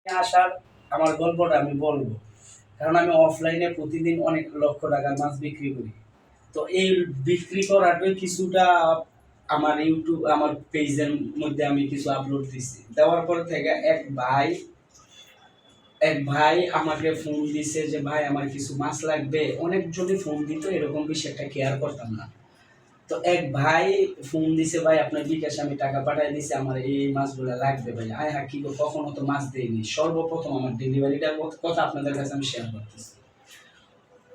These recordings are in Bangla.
আসার আমার গল্পটা আমি বলবো, কারণ আমি অফলাইনে প্রতিদিন অনেক লক্ষ টাকার মাছ বিক্রি করি। তো এই বিক্রি করাটা কিছুটা আমার ইউটিউব আমার পেজের মধ্যে আমি কিছু আপলোড দিছি, দেওয়ার পর থেকে এক ভাই আমাকে ফোন দিছে যে ভাই আমার কিছু মাছ লাগবে। অনেকজনই ফোন দিত, এরকম বিষয়টা কেয়ার করতাম না। তো এক ভাই ফোন দিছে, ভাই আপনার বিকাশে আমি টাকা পাঠাই দিছি, আমার এই মাছগুলো লাগবে ভাই। আয় হ্যাঁ, কি গো, কখনো তো মাছ দেয়নি। সর্বপ্রথম আমার ডেলিভারিটার কথা আপনাদের কাছে আমি শেয়ার করতেছি।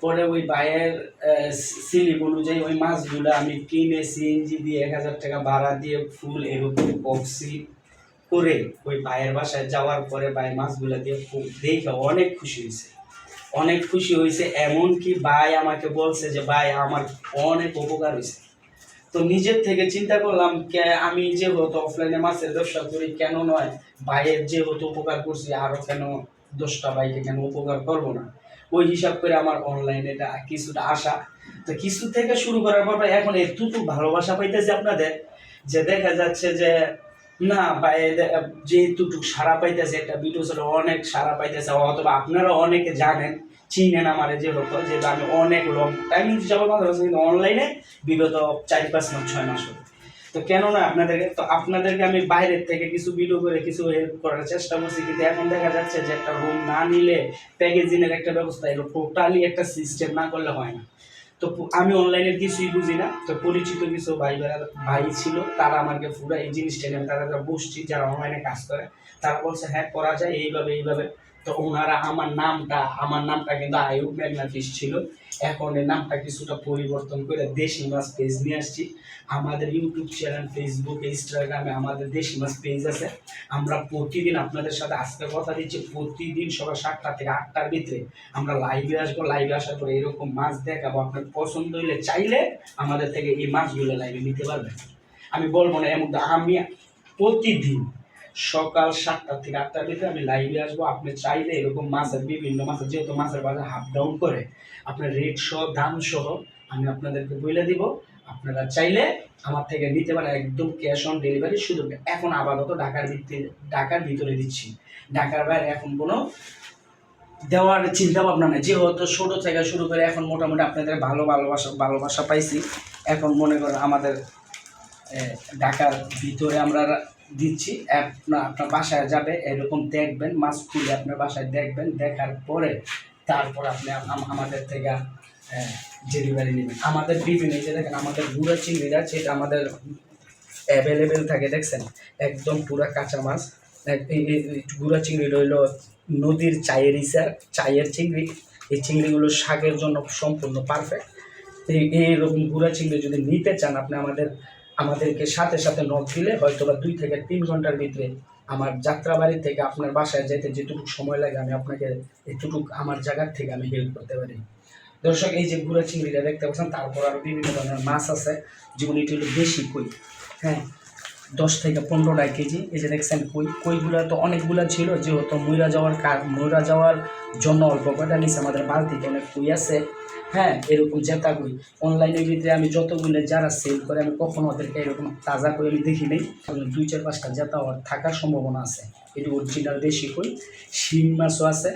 পরে ওই ভাইয়ের স্লিপ অনুযায়ী ওই মাছগুলো আমি কিনে সিএনজি দিয়ে 1,000 টাকা ভাড়া দিয়ে ফুল এরকম বক্সি করে ওই ভাইয়ের বাসায় যাওয়ার পরে ভাই মাছগুলো দিয়ে খুব দেখে অনেক খুশি হয়েছে, অনেক খুশি হয়েছে। এমনকি ভাই আমাকে বলছে যে ভাই আমার অনেক উপকার হয়েছে। তো নিজের থেকে চিন্তা করলাম, আমি যেহেতু অফলাইনে মাছের ব্যবসা করি, কেন নয় ভাইয়ের যেহেতু উপকার করছি, আরো কেন 10টা ভাইকে কেন উপকার করব না। ওই হিসাব করে আমার অনলাইনে এটা কিছুটা আশা। তো কিছু থেকে শুরু করার পর এখন এতটুকু ভালোবাসা পাইতেছে আপনাদের, যে দেখা যাচ্ছে যে না ভাই যেটুকু সারা পাইতেছে, একটা ভিডিও ছিল অনেক সারা পাইতেছে, অথবা আপনারা অনেকে জানেন চিনেন আমার যেহেতু আমি অনেক লং টাইম যাবো কিন্তু অনলাইনে বিগত 4-5 মাস 6 মাস হলো। তো কেন না আপনাদেরকে আমি বাইরের থেকে কিছু ভিডিও করে কিছু হেল্প করার চেষ্টা করছি, কিন্তু এখন দেখা যাচ্ছে যে একটা রুম না নিলে প্যাকেজিংয়ের একটা ব্যবস্থা, এগুলো টোটালি একটা সিস্টেম না করলে হয় না। তো আমি অনলাইনের কিছুই বুঝি না। তো পরিচিত কিছু ভাই ছিল, তারা আমাকে পুরো এই জিনিসটা নিয়ে তারা বসছি যারা অনলাইনে কাজ করে, তারা বলছে হ্যাঁ করা যায় এইভাবে এইভাবে। তো ওনারা আমার নামটা কিন্তু আয়ুব মেঘনা ফিশ ছিল। এখন এই নামটা কিছুটা পরিবর্তন করে দেশি মাছ পেজ নিয়ে আসছি। আমাদের ইউটিউব চ্যানেল, ফেসবুক, ইনস্টাগ্রামে আমাদের দেশি মাছ পেজ আছে। আমরা প্রতিদিন আপনাদের সাথে আজকে কথা দিচ্ছি, প্রতিদিন সকাল 7টা থেকে 8টার ভিতরে আমরা লাইভে আসবো। লাইভে আসার পরে এরকম মাছ দেখাবো, আপনার পছন্দ হইলে চাইলে আমাদের থেকে এই মাছগুলো লাইভে নিতে পারবেন। আমি বলবো না এমন, আমি প্রতিদিন সকাল 7টা থেকে 8টার ভিতরে আমি লাইভে আসবো। আপনি চাইলে এরকম মাছের বিভিন্ন মাছের, যেহেতু মাছের বাজার হাফ ডাউন করে, আপনার রেট সহ দাম সহ আমি আপনাদেরকে বলে দিব। আপনারা চাইলে আমার থেকে নিতে পারেন, একদম ক্যাশ অন ডেলিভারি। শুধু এখন আপাতত ঢাকার ভিতরে দিচ্ছি, ঢাকার বাইরে এখন কোনো দেওয়ার চিন্তা ভাবনা নেই। যেহেতু ছোটো থেকে শুরু করে এখন মোটামুটি আপনাদের ভালোবাসা পাইছি। এখন মনে করেন আমাদের ঢাকার ভিতরে আমরা দিচ্ছি। আপনার বাসায় যাবে, এরকম দেখবেন, মাছ খুলে আপনার বাসায় দেখবেন, দেখার পরে তারপর আপনি আমাদের থেকে ডেলিভারি নেবেন। আমাদের বিভিন্ন এই যে দেখেন আমাদের গুঁড়া চিংড়িরা, সেটা আমাদের অ্যাভেলেবেল থাকে, দেখছেন একদম পুরা কাঁচা মাছ। এই গুঁড়া চিংড়ি রইল নদীর চায়ের চিংড়ি। এই চিংড়িগুলো শাকের জন্য সম্পূর্ণ পারফেক্ট। এইরকম গুঁড়া চিংড়ি যদি নিতে চান, আপনি আমাদেরকে সাথে সাথে নক দিলে হয়তো বা 2 থেকে 3 ঘন্টার ভিতরে আমার যাত্রাবাড়ি থেকে আপনার বাসায় যেতে যেটুকু সময় লাগে, আমি আপনাকে এতটুকু আমার জায়গার থেকে আমি হেল্প করতে পারি। দর্শক, এই যে গুঁড়া চিংড়িটা দেখতে পাচ্ছেন, তারপর আরও বিভিন্ন ধরনের মাছ আছে, যেমন এটি হলো দেশি কই। হ্যাঁ, 10 থেকে 15 কেজি। এই যে দেখছেন কইগুলো তো অনেকগুলো ছিল, যেহেতু মইরা যাওয়ার জন্য অল্প কয়টা নিচ্ছে। আমাদের বালতিতে অনেক কই আছে। হ্যাঁ, এরকম জেতা কই অনলাইনের ভিতরে আমি যতগুলো যারা সেল করে, আমি কখনো ওদেরকে এরকম তাজা কই আমি দেখি নেই। 2-4-5টা জেতা থাকার সম্ভাবনা আছে। এটি অরিজিনাল দেশি কই। শিং মাছও আছে,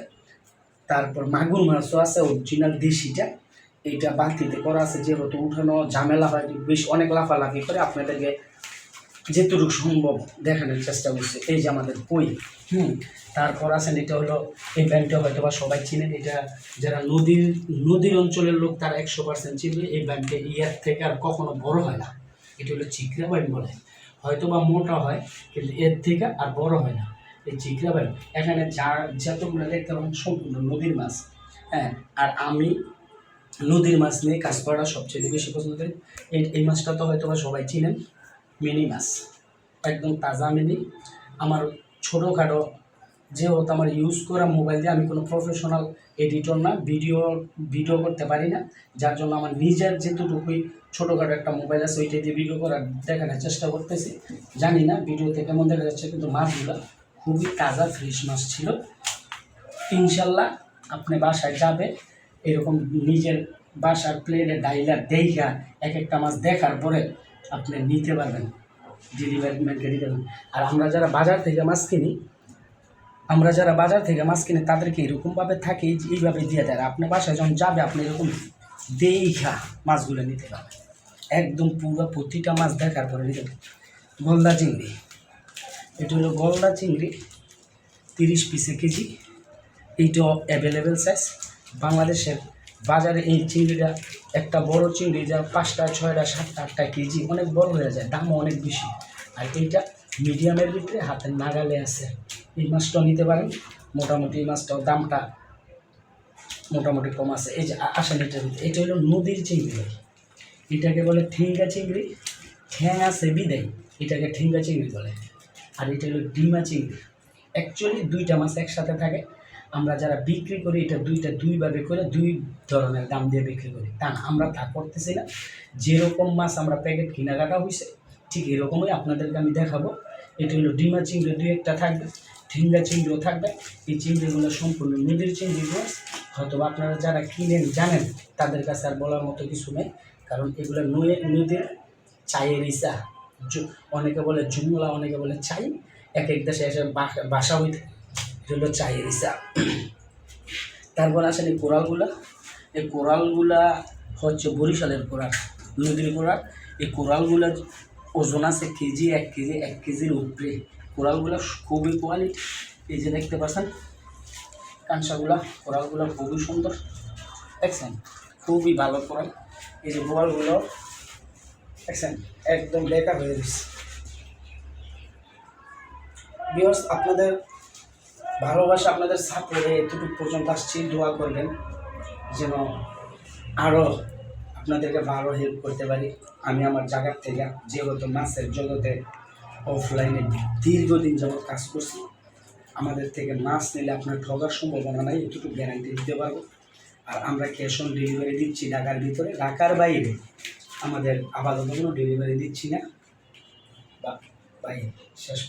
তারপর মাগুর মাছও আছে অরিজিনাল দেশিটা। এইটা বালতিতে করা আছে, যেহেতু উঠানো ঝামেলা হয়, বেশ অনেক লাফালাফি করে আপনাদেরকে যেটুকু সম্ভব দেখানোর চেষ্টা করছে। এই যে আমাদের কই। তারপর আছেন, এটা হলো এই ব্যান্ডটা হয়তো বা সবাই চিনেন। এটা যারা নদীর অঞ্চলের লোক তারা 100% চিনবে। এই ব্যান্ডটা ইয়ার থেকে আর কখনো বড় হয় না। এটা হলো চিকরা ব্যান্ড বলে, হয়তো বা মোটা হয়, কিন্তু এর থেকে আর বড় হয় না এই চিকরা ব্যান্ড। এখানে যতগুলো দেখতে পাবেন সম্পূর্ণ নদীর মাছ। হ্যাঁ, আর আমি নদীর মাছ নিয়ে কাজ করাটা সবচেয়ে বেশি পছন্দ করি। এই মাছটা তো হয়তো বা সবাই চিনেন, মিনি মাছ, একদম তাজা মিনি। আমার ছোটোখাটো, যেহেতু আমার ইউজ করা মোবাইল দিয়ে, আমি কোনো প্রফেশনাল এডিটর না, ভিডিও করতে পারি না, যার জন্য আমার নিজের যেটুকুই ছোটোখাটো একটা মোবাইল আছে ওইটা দিয়ে ভিডিও করার দেখানোর চেষ্টা করতেছি। জানি না ভিডিওতে কেমন দেখা যাচ্ছে, কিন্তু মাছগুলো খুবই তাজা ফ্রেশ মাছ ছিল। ইনশাল্লাহ আপনি বাসায় যাবে, এরকম নিজের বাসার প্লেটে ডাইলার দেখা এক একটা মাছ দেখার পরে আপনি নিতে পারবেন, ডেলিভারি ম্যানকে দিতে পারবেন। আর আমরা যারা বাজার থেকে মাছ কিনি, আমরা যারা বাজার থেকে মাছ কিনে তাদেরকে এরকমভাবে থাকে এইভাবে দিয়ে দেয়। আপনার বাসায় যখন যাবে আপনি এরকম দেখা মাছগুলো নিতে পারবেন, একদম পুরো প্রতিটা মাছ দেখার পরে নিতে পারবেন। গলদা চিংড়ি, এটা হলো গলদা চিংড়ি, 30 পিসে কেজি। এইটাও অ্যাভেলেবেল সাইজ। বাংলাদেশের বাজারে এই চিংড়িটা, একটা বড় চিংড়ি যা 5টা 6টা 7টা 8টা কেজি, অনেক বড় হয়ে যায়, দামও অনেক বেশি। আর এইটা মিডিয়ামের ভিতরে হাতের নাগালে আছে। এই মাছটাও নিতে পারেন, মোটামুটি এই মাছটাও দামটা মোটামুটি কম আছে। এই যে আসেন এটার ভিতরে, এটা হলো নদীর চিংড়ি, এটাকে বলে ঠেঙ্গা চিংড়ি, ঠ্যাং আছে বিদায় এটাকে ঠেঙ্গা চিংড়ি বলে। আর এটা হলো ডিমা চিংড়ি। অ্যাকচুয়ালি দুইটা মাছ একসাথে থাকে। আমরা যারা বিক্রি করি এটা দুইভাবে করে 2 ধরনের দাম দিয়ে বিক্রি করি, তা না, আমরা তা করতেছি না। যেরকম মাছ আমরা প্যাকেট কেনাকাটা হয়েছে ঠিক এরকমই আপনাদেরকে আমি দেখাবো। এটা হলো ডিমা চিংড়ি 2-1টা থাকবে, ঠেঙ্গা চিংড়িও থাকবে। এই চিংড়িগুলো সম্পূর্ণ নদীর চিংড়ি মাছ, হয়তো আপনারা যারা কিনেন জানেন, তাদের কাছে আর বলার মতো কিছু নেই, কারণ এগুলো নদীর চায়ের ইসা, অনেকে বলে জুমলা, অনেকে বলে চাই, এক এক দেশে এসে বাসা হইতে, এটা হলো চায়ের ইসা। তারপর আসেন এই কোরালগুলা। এই কোরালগুলা হচ্ছে বরিশালের কোরাল, নদীর কোরাল। এই কোরালগুলা ওজন আছে কেজি, 1 কেজির উপরে। কোরালগুলা খুবই কোয়ালিটি। এই যে দেখতে পাচ্ছেন কাঁসাগুলা, কোরালগুলা খুবই সুন্দর, দেখছেন, খুবই ভালো কোরাল। এই যে কোরালগুলো দেখছেন একদম বেকার হয়ে গেছে। ভিউয়ার্স, আপনাদের ভালোবাসা, আপনাদের সাপোর্টে এতটুকু পর্যন্ত আসছি। দোয়া করবেন যেন আরও আপনাদেরকে ভালো হেল্প করতে পারি আমি আমার জায়গার থেকে। যেহেতু মাছের জগতে অফলাইনে দীর্ঘদিন যাবৎ কাজ করছি, আমাদের থেকে মাছ নিলে আপনার ঠকার সম্ভাবনা নাই, এতটুকু গ্যারান্টি দিতে পারবো। আর আমরা ক্যাশ অন ডেলিভারি দিচ্ছি ঢাকার ভিতরে, ঢাকার বাইরে আমাদের আপাতত কোনো ডেলিভারি দিচ্ছি না। বা বাইরে শেষ